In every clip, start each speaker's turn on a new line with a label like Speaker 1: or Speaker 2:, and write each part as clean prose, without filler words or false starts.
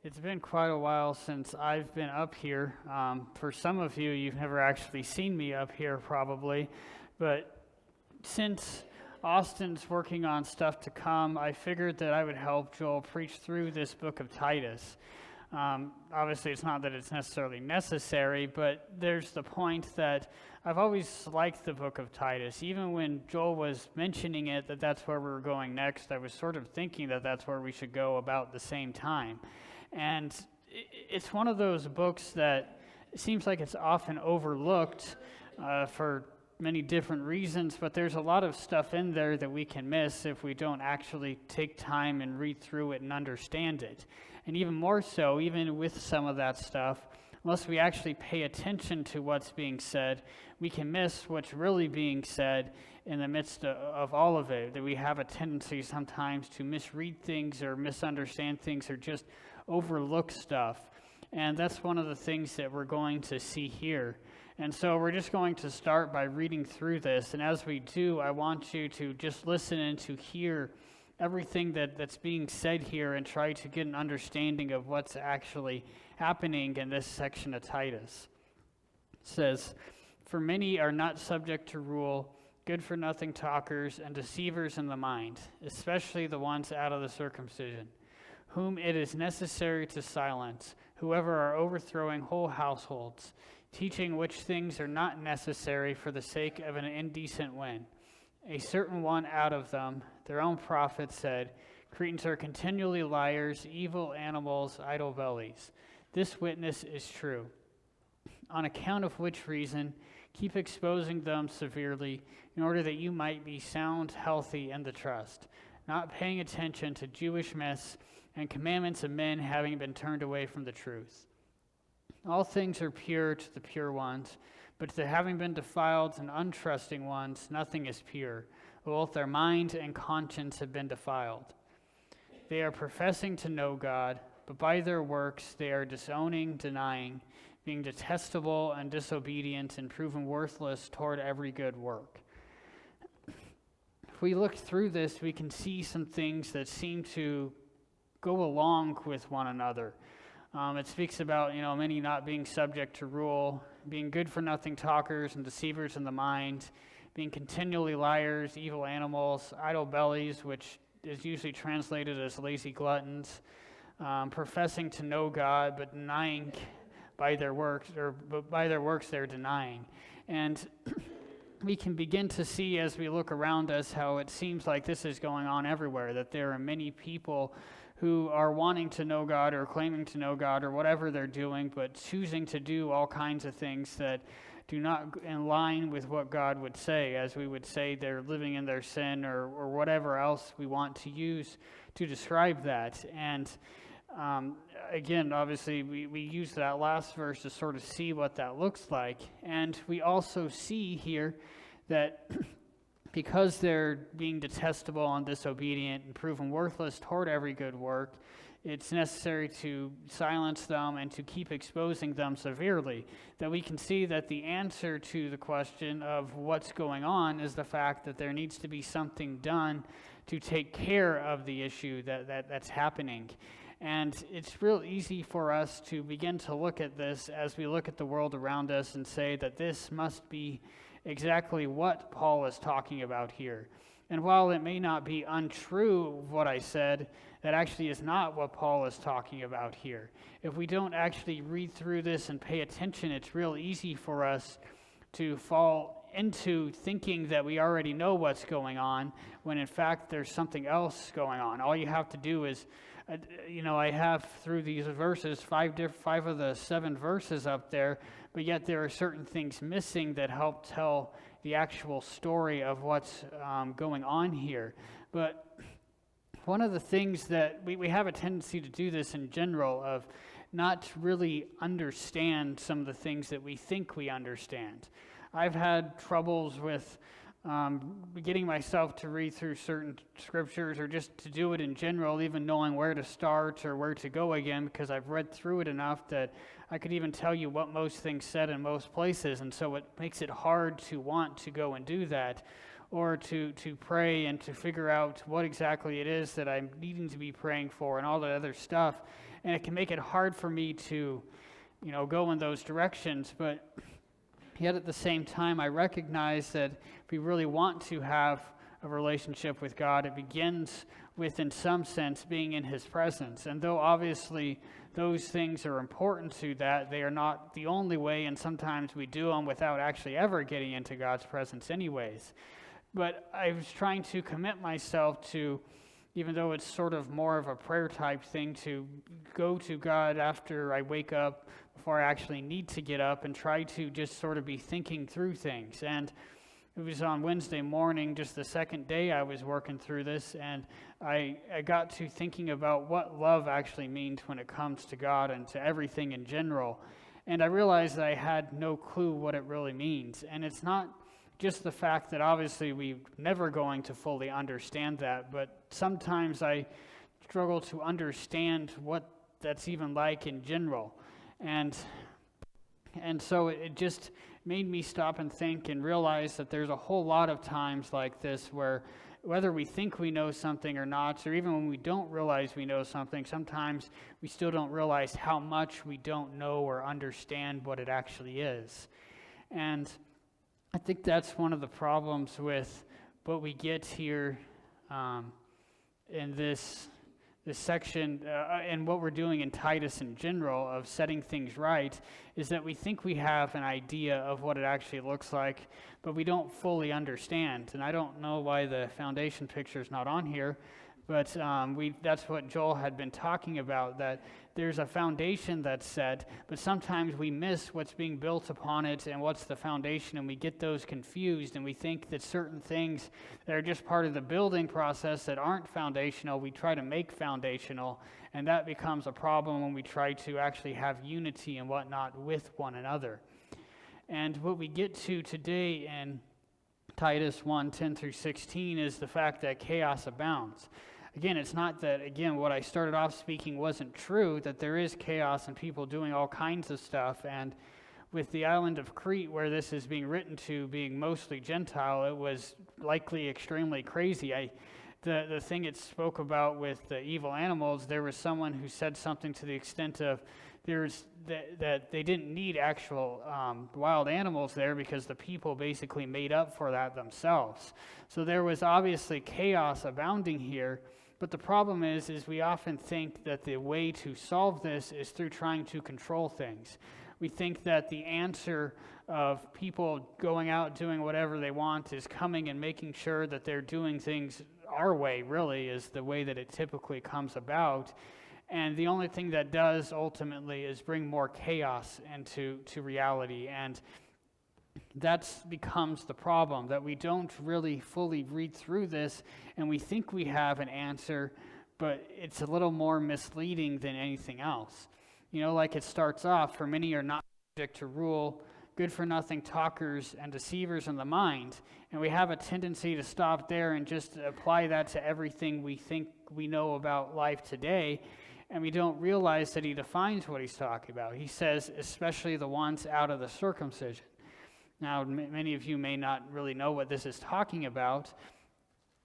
Speaker 1: It's been quite a while since I've been up here. For some of you, you've never actually seen me up here probably, but since Austin's working on stuff to come, I figured that I would help Joel preach through this book of Titus. Obviously, it's not that it's necessarily necessary, but there's the point that I've always liked the book of Titus. Even when Joel was mentioning it, that's where we were going next, I was sort of thinking that that's where we should go about the same time. And it's one of those books that it seems like it's often overlooked for many different reasons, but there's a lot of stuff in there that we can miss if we don't actually take time and read through it and understand it. And even more so, even with some of that stuff, unless we actually pay attention to what's being said, we can miss what's really being said in the midst of all of it, that we have a tendency sometimes to misread things or misunderstand things or just overlook stuff. And that's one of the things that we're going to see here. And so we're just going to start by reading through this. And as we do, I want you to just listen and to hear everything that's being said here and try to get an understanding of what's actually happening in this section of Titus. It says, "For many are not subject to rule, good-for-nothing talkers and deceivers in the mind, especially the ones out of the circumcision, whom it is necessary to silence, whoever are overthrowing whole households, teaching which things are not necessary for the sake of an indecent win. A certain one out of them, their own prophet, said, Cretans are continually liars, evil animals, idle bellies. This witness is true. On account of which reason, keep exposing them severely, in order that you might be sound, healthy in the trust, not paying attention to Jewish myths and commandments of men having been turned away from the truth. All things are pure to the pure ones, but to the having been defiled and untrusting ones, nothing is pure. Both their mind and conscience have been defiled. They are professing to know God, but by their works they are disowning, denying, being detestable and disobedient, and proven worthless toward every good work." If we look through this, we can see some things that seem to go along with one another. It speaks about, many not being subject to rule, being good-for-nothing talkers and deceivers in the mind, being continually liars, evil animals, idle bellies, which is usually translated as lazy gluttons, professing to know God, but denying by their works, but by their works they're denying. And we can begin to see as we look around us how it seems like this is going on everywhere, that there are many people who are wanting to know God or claiming to know God or whatever they're doing, but choosing to do all kinds of things that do not in line with what God would say, as we would say they're living in their sin or whatever else we want to use to describe that. And again, obviously, we use that last verse to sort of see what that looks like. And we also see here that because they're being detestable and disobedient and proven worthless toward every good work, it's necessary to silence them and to keep exposing them severely. That we can see that the answer to the question of what's going on is the fact that there needs to be something done to take care of the issue that's happening. And it's real easy for us to begin to look at this as we look at the world around us and say that this must be exactly what Paul is talking about here. And while it may not be untrue what I said, that actually is not what Paul is talking about here. If we don't actually read through this and pay attention, it's real easy for us to fall into thinking that we already know what's going on, when in fact there's something else going on. All you have to do is, I have through these verses, five of the 7 verses up there, but yet there are certain things missing that help tell the actual story of what's going on here. But one of the things that we have a tendency to do this in general, of not really understand some of the things that we think we understand. I've had troubles with getting myself to read through certain scriptures, or just to do it in general, even knowing where to start or where to go again, because I've read through it enough that I could even tell you what most things said in most places, and so it makes it hard to want to go and do that. or to pray and to figure out what exactly it is that I'm needing to be praying for and all that other stuff. and it can make it hard for me to, go in those directions. But yet at the same time, I recognize that if we really want to have a relationship with God, it begins with, in some sense, being in His presence. And though obviously those things are important to that, they are not the only way, and sometimes we do them without actually ever getting into God's presence anyways. But I was trying to commit myself to, even though it's sort of more of a prayer type thing, to go to God after I wake up, before I actually need to get up, and try to just sort of be thinking through things. And it was on Wednesday morning, just the second day I was working through this, and I got to thinking about what love actually means when it comes to God and to everything in general. And I realized that I had no clue what it really means. And it's not just the fact that obviously we're never going to fully understand that, but sometimes I struggle to understand what that's even like in general. And so it just made me stop and think and realize that there's a whole lot of times like this where whether we think we know something or not, or even when we don't realize we know something, sometimes we still don't realize how much we don't know or understand what it actually is. And I think that's one of the problems with what we get here in this section, and what we're doing in Titus in general of setting things right, is that we think we have an idea of what it actually looks like, but we don't fully understand. And I don't know why the foundation picture is not on here, but that's what Joel had been talking about, that there's a foundation that's set, but sometimes we miss what's being built upon it and what's the foundation, and we get those confused, and we think that certain things that are just part of the building process that aren't foundational, we try to make foundational, and that becomes a problem when we try to actually have unity and whatnot with one another. And what we get to today in Titus 1:10-16 is the fact that chaos abounds. Again, it's not that, what I started off speaking wasn't true, that there is chaos and people doing all kinds of stuff. And with the island of Crete, where this is being written to, being mostly Gentile, it was likely extremely crazy. The thing it spoke about with the evil animals, there was someone who said something to the extent of that they didn't need actual wild animals there because the people basically made up for that themselves. So there was obviously chaos abounding here. But the problem is we often think that the way to solve this is through trying to control things. We think that the answer of people going out doing whatever they want is coming and making sure that they're doing things our way, really, is the way that it typically comes about. And the only thing that does ultimately is bring more chaos into reality. And that becomes the problem, that we don't really fully read through this and we think we have an answer, but it's a little more misleading than anything else. Like it starts off, for many are not subject to rule, good-for-nothing talkers and deceivers in the mind. And we have a tendency to stop there and just apply that to everything we think we know about life today, and we don't realize that he defines what he's talking about. He says, especially the ones out of the circumcision. Now, many of you may not really know what this is talking about,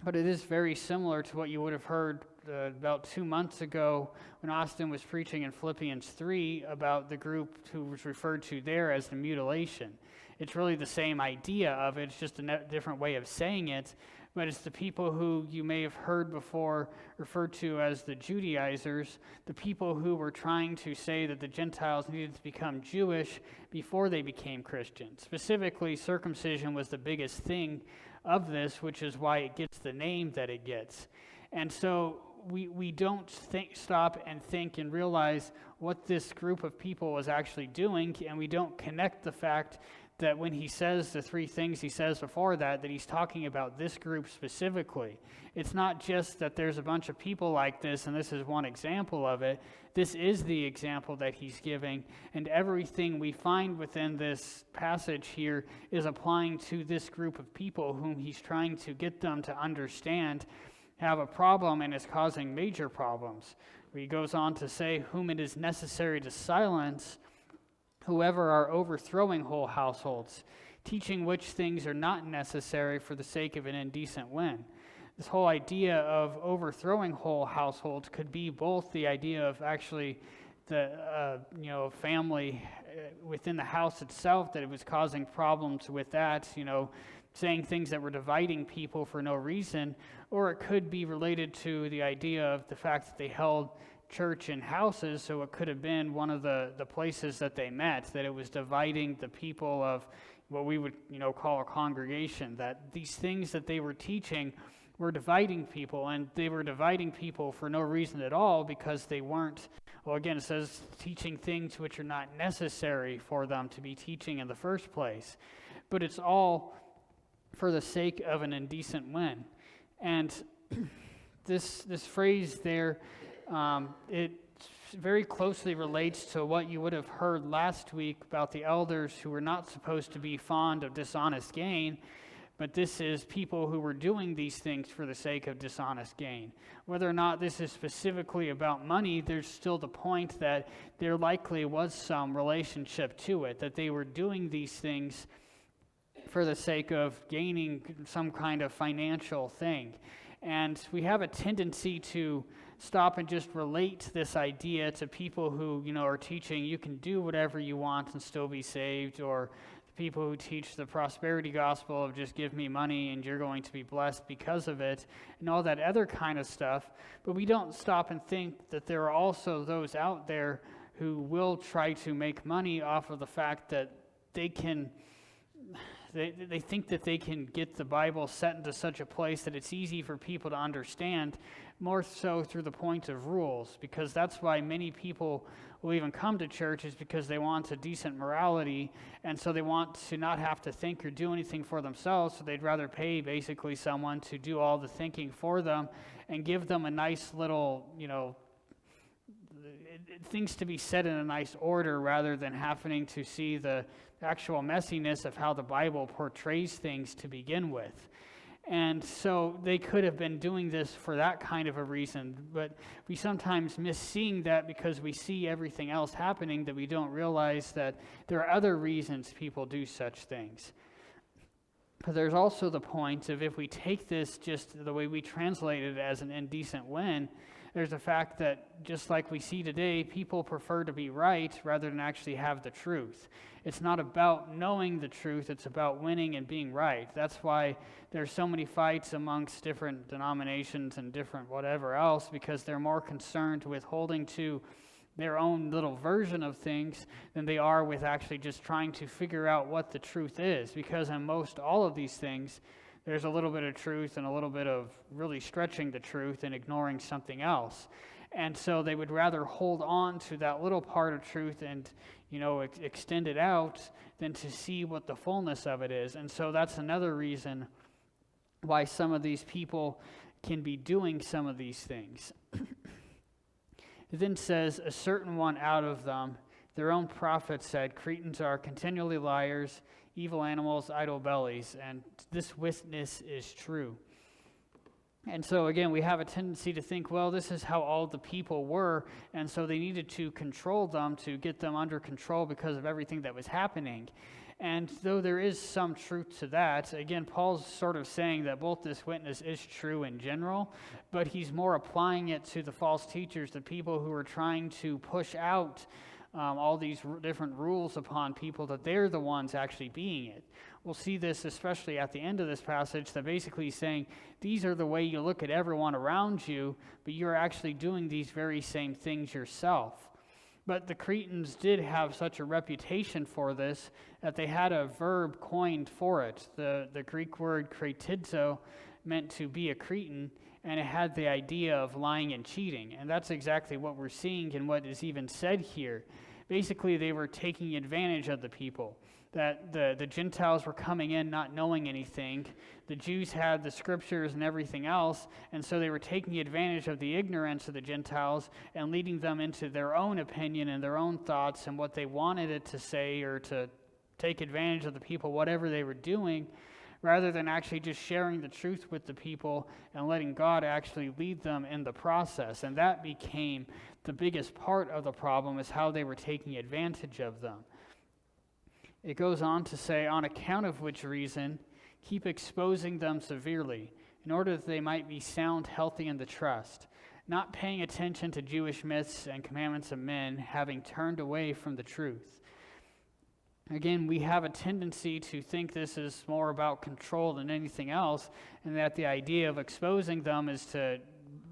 Speaker 1: but it is very similar to what you would have heard about 2 months ago when Austin was preaching in Philippians 3 about the group who was referred to there as the mutilation. It's really the same idea of it, it's just a different way of saying it, but it's the people who you may have heard before referred to as the Judaizers, the people who were trying to say that the Gentiles needed to become Jewish before they became Christians. Specifically, circumcision was the biggest thing of this, which is why it gets the name that it gets. And so we don't stop and think and realize what this group of people was actually doing, and we don't connect the fact that when he says the three things he says before that he's talking about this group specifically. It's not just that there's a bunch of people like this and this is one example of it. This is the example that he's giving, and everything we find within this passage here is applying to this group of people whom he's trying to get them to understand have a problem and is causing major problems. He goes on to say, whom it is necessary to silence, whoever are overthrowing whole households, teaching which things are not necessary for the sake of an indecent win. this whole idea of overthrowing whole households could be both the idea of actually the family within the house itself, that it was causing problems with that, saying things that were dividing people for no reason, or it could be related to the idea of the fact that they held church in houses, so it could have been one of the places that they met, that it was dividing the people of what we would call a congregation, that these things that they were teaching were dividing people, and they were dividing people for no reason at all, because they weren't, well, again, it says teaching things which are not necessary for them to be teaching in the first place. But it's all for the sake of an indecent win. And this phrase there, it very closely relates to what you would have heard last week about the elders who were not supposed to be fond of dishonest gain, but this is people who were doing these things for the sake of dishonest gain. Whether or not this is specifically about money, there's still the point that there likely was some relationship to it, that they were doing these things for the sake of gaining some kind of financial thing. And we have a tendency to stop and just relate this idea to people who, are teaching you can do whatever you want and still be saved, or people who teach the prosperity gospel of just give me money and you're going to be blessed because of it, and all that other kind of stuff. But we don't stop and think that there are also those out there who will try to make money off of the fact that they can, they think that they can get the Bible set into such a place that it's easy for people to understand, more so through the point of rules, because that's why many people will even come to church, is because they want a decent morality, and so they want to not have to think or do anything for themselves, so they'd rather pay basically someone to do all the thinking for them and give them a nice little, things to be said in a nice order, rather than having to see the actual messiness of how the Bible portrays things to begin with. And so they could have been doing this for that kind of a reason, but we sometimes miss seeing that because we see everything else happening, that we don't realize that there are other reasons people do such things. But there's also the point of, if we take this just the way we translate it as an indecent win, there's the fact that, just like we see today, people prefer to be right rather than actually have the truth. It's not about knowing the truth, it's about winning and being right. That's why there's so many fights amongst different denominations and different whatever else, because they're more concerned with holding to their own little version of things than they are with actually just trying to figure out what the truth is. Because in most all of these things, there's a little bit of truth and a little bit of really stretching the truth and ignoring something else. And so they would rather hold on to that little part of truth and, extend it out than to see what the fullness of it is. And so that's another reason why some of these people can be doing some of these things. It then says, a certain one out of them, their own prophet said, Cretans are continually liars, evil animals, idle bellies, and this witness is true. And so again, we have a tendency to think, well, this is how all the people were, and so they needed to control them to get them under control because of everything that was happening. And though there is some truth to that, again, Paul's sort of saying that both this witness is true in general, but he's more applying it to the false teachers, the people who are trying to push out all these different rules upon people, that they're the ones actually being it. We'll see this especially at the end of this passage, that basically he's saying, these are the way you look at everyone around you, but you're actually doing these very same things yourself. But the Cretans did have such a reputation for this that they had a verb coined for it. The Greek word kretizo meant to be a Cretan, and it had the idea of lying and cheating. And that's exactly what we're seeing in what is even said here. Basically, they were taking advantage of the people, that the Gentiles were coming in not knowing anything. The Jews had the scriptures and everything else, and so they were taking advantage of the ignorance of the Gentiles and leading them into their own opinion and their own thoughts and what they wanted it to say, or to take advantage of the people, whatever they were doing, rather than actually just sharing the truth with the people and letting God actually lead them in the process. And that became the biggest part of the problem, is how they were taking advantage of them. It goes on to say, on account of which reason, keep exposing them severely, in order that they might be sound, healthy in the trust, not paying attention to Jewish myths and commandments of men, having turned away from the truth. Again, we have a tendency to think this is more about control than anything else, and that the idea of exposing them is to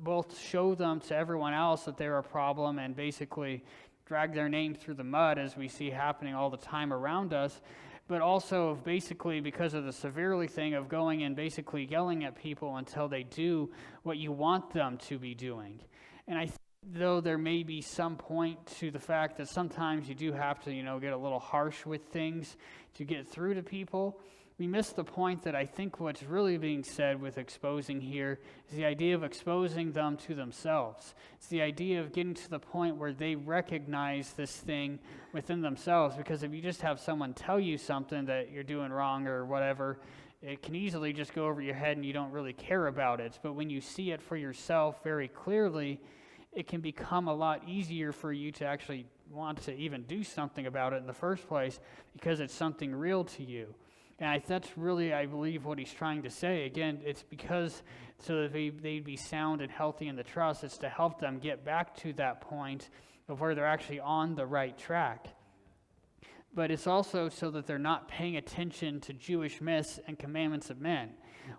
Speaker 1: both show them to everyone else that they're a problem and basically drag their name through the mud, as we see happening all the time around us, but also basically because of the severely thing of going and basically yelling at people until they do what you want them to be doing. And I think, though there may be some point to the fact that sometimes you do have to, get a little harsh with things to get through to people, we miss the point that I think what's really being said with exposing here is the idea of exposing them to themselves. It's the idea of getting to the point where they recognize this thing within themselves, because if you just have someone tell you something that you're doing wrong or whatever, it can easily just go over your head and you don't really care about it. But when you see it for yourself very clearly, it can become a lot easier for you to actually want to even do something about it in the first place, because it's something real to you. And that's really, I believe, what he's trying to say. Again, it's because so that they'd be sound and healthy in the trust. It's to help them get back to that point of where they're actually on the right track. But it's also so that they're not paying attention to Jewish myths and commandments of men.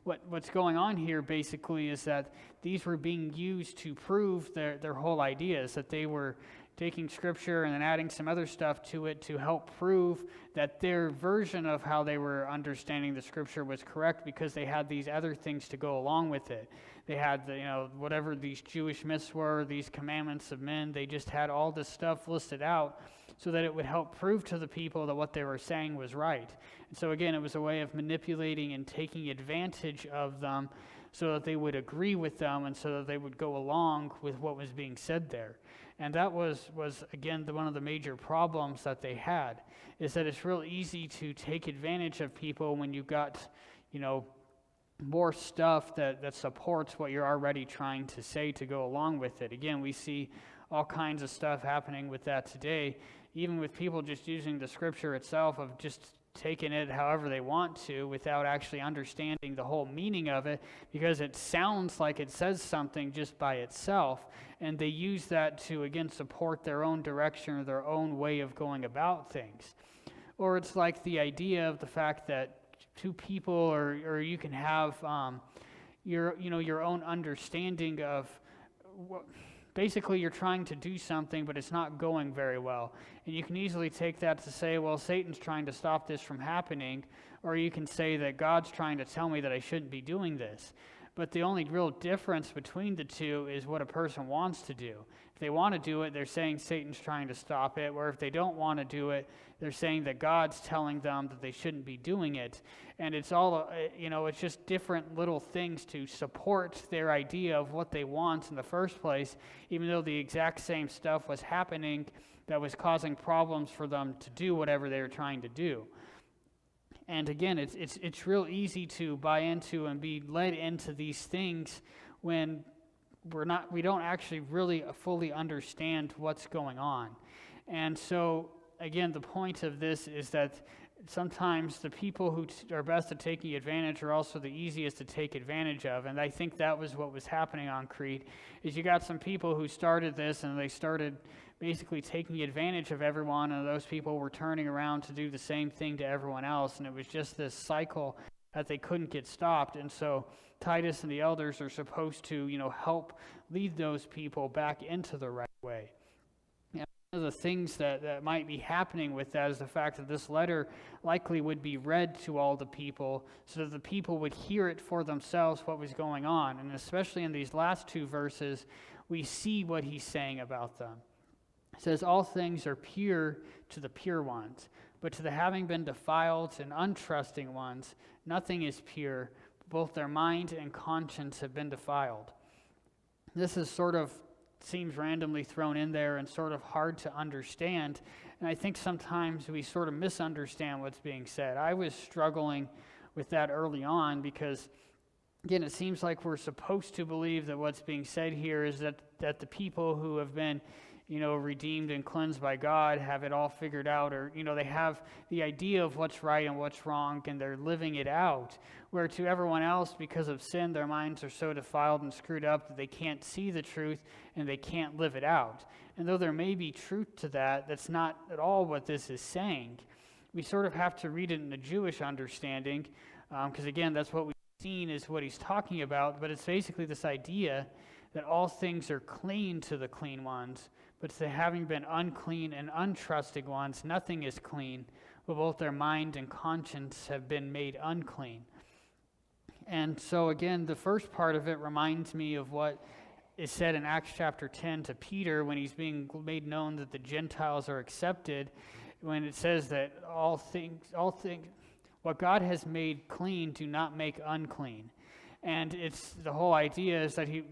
Speaker 1: What's going on here basically is that these were being used to prove their whole ideas, that they were taking Scripture and then adding some other stuff to it to help prove that their version of how they were understanding the Scripture was correct, because they had these other things to go along with it. They had whatever these Jewish myths were, these commandments of men, they just had all this stuff listed out so that it would help prove to the people that what they were saying was right. And so again, it was a way of manipulating and taking advantage of them so that they would agree with them and so that they would go along with what was being said there. And that was again, one of the major problems that they had, is that it's real easy to take advantage of people when you've got, more stuff that supports what you're already trying to say to go along with it. Again, we see all kinds of stuff happening with that today, even with people just using the Scripture itself, of just taking it however they want to without actually understanding the whole meaning of it, because it sounds like it says something just by itself, and they use that to, again, support their own direction or their own way of going about things. Or it's like the idea of the fact that two people, or you can have your own understanding of what. Basically, you're trying to do something, but it's not going very well. And you can easily take that to say, well, Satan's trying to stop this from happening, or you can say that God's trying to tell me that I shouldn't be doing this. But the only real difference between the two is what a person wants to do. If they want to do it, they're saying Satan's trying to stop it, or if they don't want to do it, they're saying that God's telling them that they shouldn't be doing it. And it's all, it's just different little things to support their idea of what they want in the first place, even though the exact same stuff was happening that was causing problems for them to do whatever they were trying to do. And again, it's real easy to buy into and be led into these things when we don't actually really fully understand what's going on. And so, again, the point of this is that sometimes the people who are best at taking advantage are also the easiest to take advantage of. And I think that was what was happening on Crete, is you got some people who started this and they started basically taking advantage of everyone, and those people were turning around to do the same thing to everyone else, and it was just this cycle that they couldn't get stopped. And so Titus and the elders are supposed to, help lead those people back into the right way. And one of the things that might be happening with that is the fact that this letter likely would be read to all the people so that the people would hear it for themselves what was going on. And especially in these last two verses, we see what he's saying about them. It says, all things are pure to the pure ones, but to the having been defiled and untrusting ones, nothing is pure. Both their mind and conscience have been defiled. This is sort of seems randomly thrown in there and sort of hard to understand. And I think sometimes we sort of misunderstand what's being said. I was struggling with that early on because, again, it seems like we're supposed to believe that what's being said here is that the people who have been redeemed and cleansed by God, have it all figured out, or, they have the idea of what's right and what's wrong, and they're living it out. Where to everyone else, because of sin, their minds are so defiled and screwed up that they can't see the truth and they can't live it out. And though there may be truth to that, that's not at all what this is saying. We sort of have to read it in a Jewish understanding, because again, that's what we've seen is what he's talking about, but it's basically this idea that all things are clean to the clean ones, but to having been unclean and untrusting ones, nothing is clean, but both their mind and conscience have been made unclean. And so again, the first part of it reminds me of what is said in Acts chapter 10 to Peter when he's being made known that the Gentiles are accepted, when it says that all things, what God has made clean, do not make unclean. And it's the whole idea is that he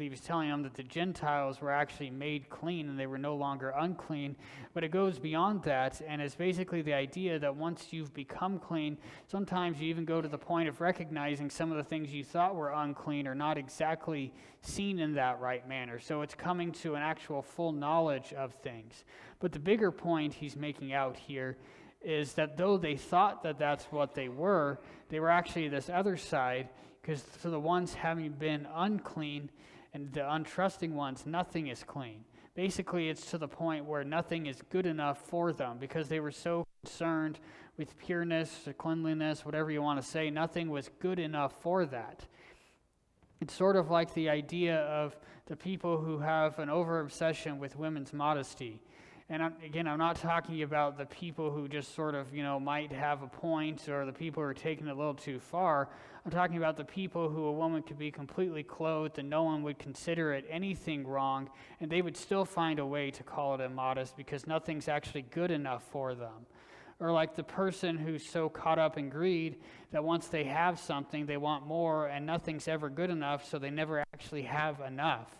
Speaker 1: was telling them that the Gentiles were actually made clean and they were no longer unclean. But it goes beyond that, and it's basically the idea that once you've become clean, sometimes you even go to the point of recognizing some of the things you thought were unclean are not exactly seen in that right manner. So it's coming to an actual full knowledge of things. But the bigger point he's making out here is that though they thought that that's what they were actually this other side. Because to the ones having been unclean and the untrusting ones, nothing is clean. Basically, it's to the point where nothing is good enough for them because they were so concerned with pureness, or cleanliness, whatever you want to say. Nothing was good enough for that. It's sort of like the idea of the people who have an over-obsession with women's modesty. And I'm not talking about the people who just sort of, might have a point, or the people who are taking it a little too far. I'm talking about the people who a woman could be completely clothed and no one would consider it anything wrong, and they would still find a way to call it immodest because nothing's actually good enough for them. Or like the person who's so caught up in greed that once they have something, they want more, and nothing's ever good enough, so they never actually have enough.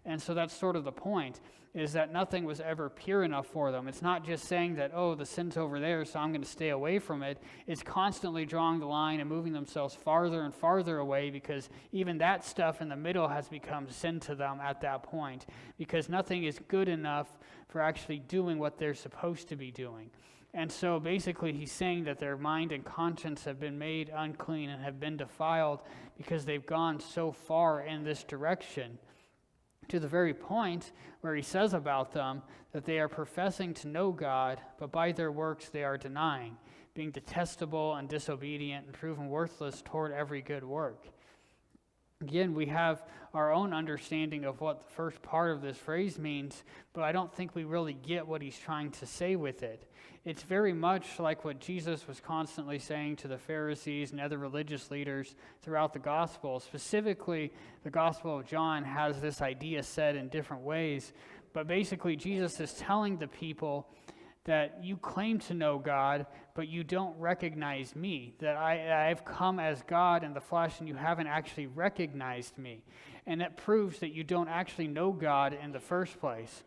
Speaker 1: And so that's sort of the point, is that nothing was ever pure enough for them. It's not just saying that, the sin's over there, so I'm going to stay away from it. It's constantly drawing the line and moving themselves farther and farther away, because even that stuff in the middle has become sin to them at that point, because nothing is good enough for actually doing what they're supposed to be doing. And so basically he's saying that their mind and conscience have been made unclean and have been defiled because they've gone so far in this direction, to the very point where he says about them that they are professing to know God, but by their works they are denying, being detestable and disobedient and proven worthless toward every good work. Again, we have our own understanding of what the first part of this phrase means, but I don't think we really get what he's trying to say with it. It's very much like what Jesus was constantly saying to the Pharisees and other religious leaders throughout the gospel. Specifically, the Gospel of John has this idea said in different ways, but basically Jesus is telling the people that you claim to know God, but you don't recognize me, that I've come as God in the flesh and you haven't actually recognized me. And that proves that you don't actually know God in the first place.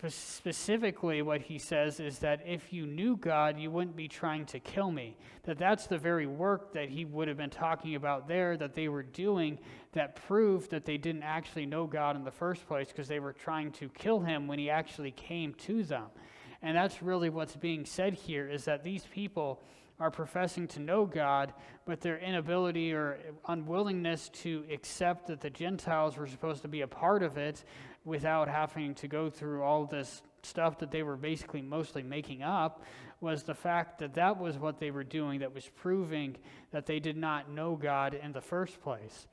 Speaker 1: Specifically, what he says is that if you knew God, you wouldn't be trying to kill me. That's the very work that he would have been talking about there, that they were doing, that proved that they didn't actually know God in the first place, because they were trying to kill him when he actually came to them. And that's really what's being said here, is that these people are professing to know God, but their inability or unwillingness to accept that the Gentiles were supposed to be a part of it without having to go through all this stuff that they were basically mostly making up, was the fact that that was what they were doing that was proving that they did not know God in the first place.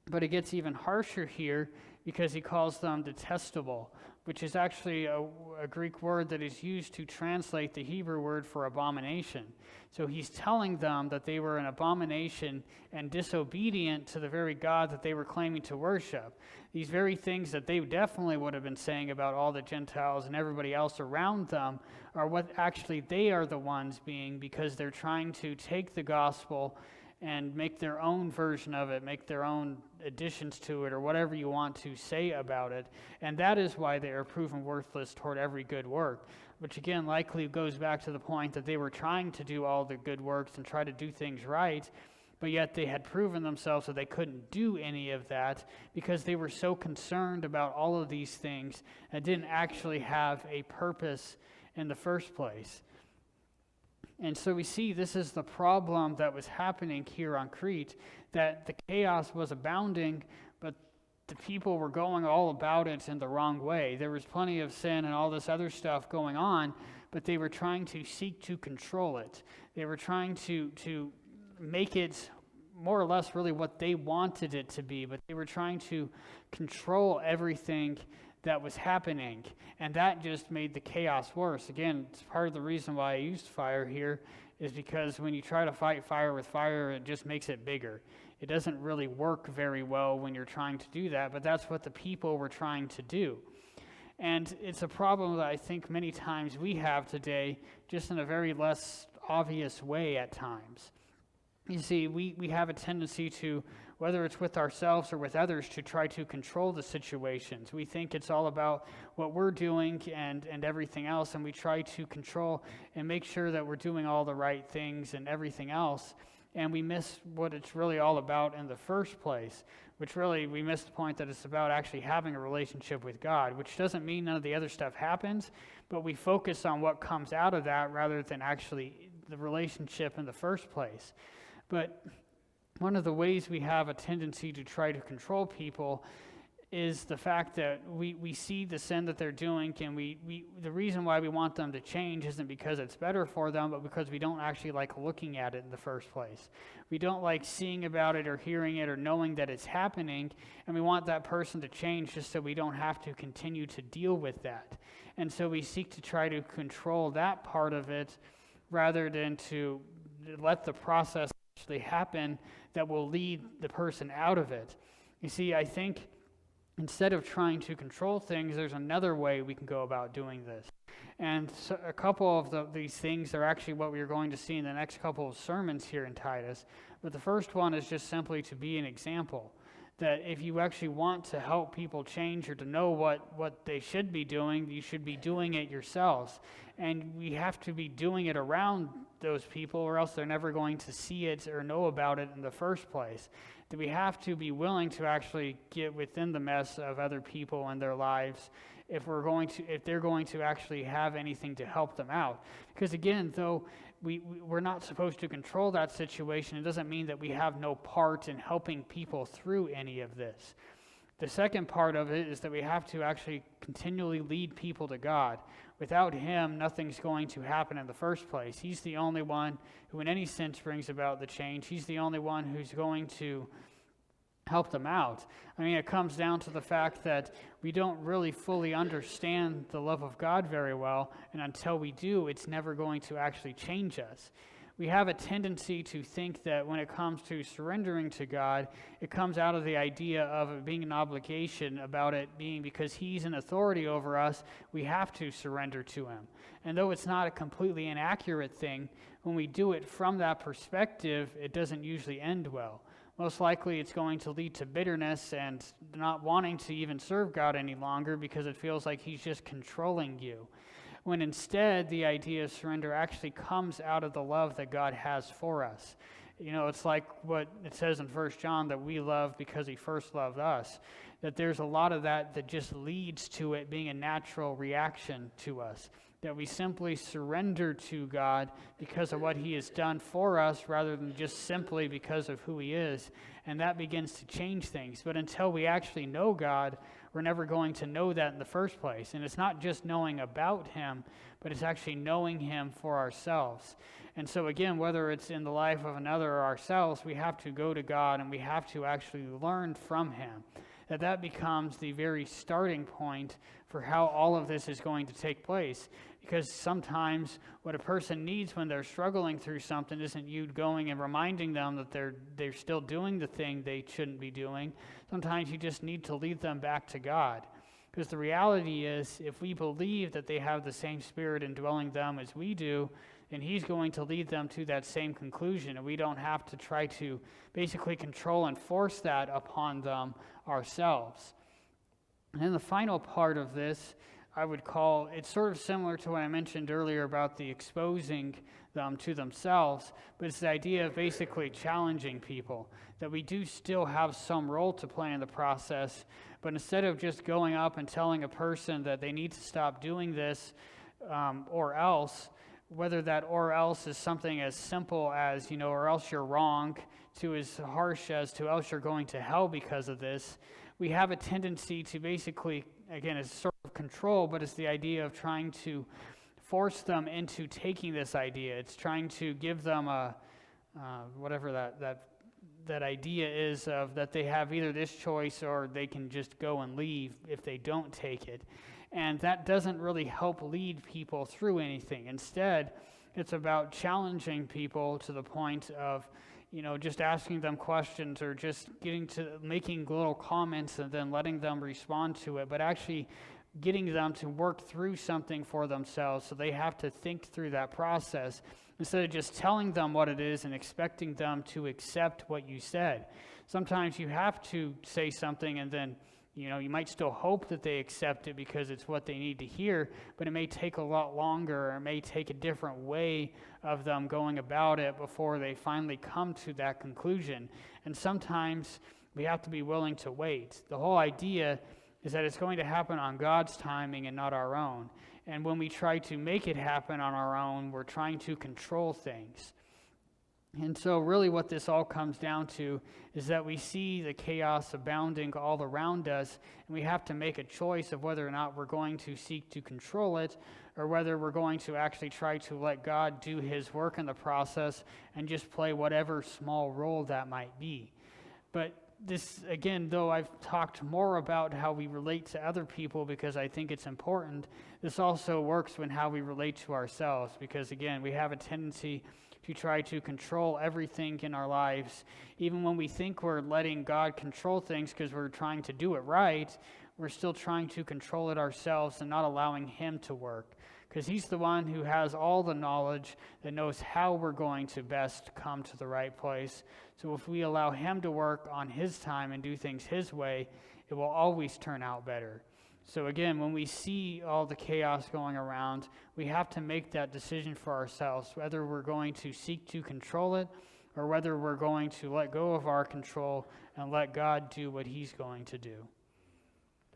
Speaker 1: But it gets even harsher here because he calls them detestable, which is actually a Greek word that is used to translate the Hebrew word for abomination. So he's telling them that they were an abomination and disobedient to the very God that they were claiming to worship. These very things that they definitely would have been saying about all the Gentiles and everybody else around them are what actually they are the ones being, because they're trying to take the gospel and make their own version of it, make their own additions to it, or whatever you want to say about it. And that is why they are proven worthless toward every good work, which again likely goes back to the point that they were trying to do all the good works and try to do things right, but yet they had proven themselves that they couldn't do any of that because they were so concerned about all of these things and didn't actually have a purpose in the first place. And so we see this is the problem that was happening here on Crete, that the chaos was abounding, but the people were going all about it in the wrong way. There was plenty of sin and all this other stuff going on, but they were trying to seek to control it. They were trying to make it more or less really what they wanted it to be, but they were trying to control everything that was happening, and that just made the chaos worse. Again, it's part of the reason why I used fire here is because when you try to fight fire with fire, it just makes it bigger. It doesn't really work very well when you're trying to do that, but that's what the people were trying to do. And it's a problem that I think many times we have today, just in a very less obvious way at times. You see, we have a tendency to, whether it's with ourselves or with others, to try to control the situations. We think it's all about what we're doing and everything else, and we try to control and make sure that we're doing all the right things and everything else, and we miss what it's really all about in the first place, which really, we miss the point that it's about actually having a relationship with God, which doesn't mean none of the other stuff happens, but we focus on what comes out of that rather than actually the relationship in the first place. But one of the ways we have a tendency to try to control people is the fact that we see the sin that they're doing, and the reason why we want them to change isn't because it's better for them, but because we don't actually like looking at it in the first place. We don't like seeing about it or hearing it or knowing that it's happening, and we want that person to change just so we don't have to continue to deal with that. And so we seek to try to control that part of it rather than to let the process actually happen that will lead the person out of it. You see, I think instead of trying to control things, there's another way we can go about doing this. And so a couple of these things are actually what we are going to see in the next couple of sermons here in Titus. But the first one is just simply to be an example. That if you actually want to help people change or to know what they should be doing, you should be doing it yourselves. And we have to be doing it around those people, or else they're never going to see it or know about it in the first place. That we have to be willing to actually get within the mess of other people and their lives if they're going to actually have anything to help them out. Because again, though we're not supposed to control that situation, it doesn't mean that we have no part in helping people through any of this. The second part of it is that we have to actually continually lead people to God. Without Him, nothing's going to happen in the first place. He's the only one who in any sense brings about the change. He's the only one who's going to help them out. I mean, it comes down to the fact that we don't really fully understand the love of God very well, and until we do, it's never going to actually change us. We have a tendency to think that when it comes to surrendering to God, it comes out of the idea of it being an obligation, about it being because He's an authority over us, we have to surrender to Him. And though it's not a completely inaccurate thing, when we do it from that perspective, it doesn't usually end well. Most likely it's going to lead to bitterness and not wanting to even serve God any longer because it feels like He's just controlling you. When instead the idea of surrender actually comes out of the love that God has for us. You know, it's like what it says in 1 John, that we love because He first loved us. That there's a lot of that just leads to it being a natural reaction to us. That we simply surrender to God because of what He has done for us rather than just simply because of who He is. And that begins to change things. But until we actually know God, we're never going to know that in the first place. And it's not just knowing about Him, but it's actually knowing Him for ourselves. And so again, whether it's in the life of another or ourselves, we have to go to God and we have to actually learn from Him. That becomes the very starting point for how all of this is going to take place. Because sometimes what a person needs when they're struggling through something isn't you going and reminding them that they're still doing the thing they shouldn't be doing. Sometimes you just need to lead them back to God. Because the reality is, if we believe that they have the same Spirit indwelling them as we do, then He's going to lead them to that same conclusion, and we don't have to try to basically control and force that upon them ourselves. And then the final part of this I would call, it's sort of similar to what I mentioned earlier about the exposing them to themselves, but it's the idea of basically challenging people, that we do still have some role to play in the process, but instead of just going up and telling a person that they need to stop doing this or else, whether that or else is something as simple as, or else you're wrong, to as harsh as to else you're going to hell because of this, we have a tendency to basically, again, it's sort of control, but it's the idea of trying to force them into taking this idea. It's trying to give them a, whatever that idea is of that they have either this choice or they can just go and leave if they don't take it. And that doesn't really help lead people through anything. Instead, it's about challenging people to the point of, just asking them questions or just getting to making little comments and then letting them respond to it, but actually getting them to work through something for themselves, so they have to think through that process instead of just telling them what it is and expecting them to accept what you said. Sometimes you have to say something and then you might still hope that they accept it because it's what they need to hear, but it may take a lot longer, or it may take a different way of them going about it before they finally come to that conclusion. And sometimes we have to be willing to wait. The whole idea is that it's going to happen on God's timing and not our own. And when we try to make it happen on our own, we're trying to control things. And so really what this all comes down to is that we see the chaos abounding all around us, and we have to make a choice of whether or not we're going to seek to control it, or whether we're going to actually try to let God do his work in the process and just play whatever small role that might be. But this, again, though I've talked more about how we relate to other people because I think it's important, this also works when how we relate to ourselves, because again, we have a tendency to try to control everything in our lives. Even when we think we're letting God control things because we're trying to do it right, we're still trying to control it ourselves and not allowing him to work, because he's the one who has all the knowledge that knows how we're going to best come to the right place. So if we allow him to work on his time and do things his way, it will always turn out better. So again, when we see all the chaos going around, we have to make that decision for ourselves, whether we're going to seek to control it or whether we're going to let go of our control and let God do what he's going to do.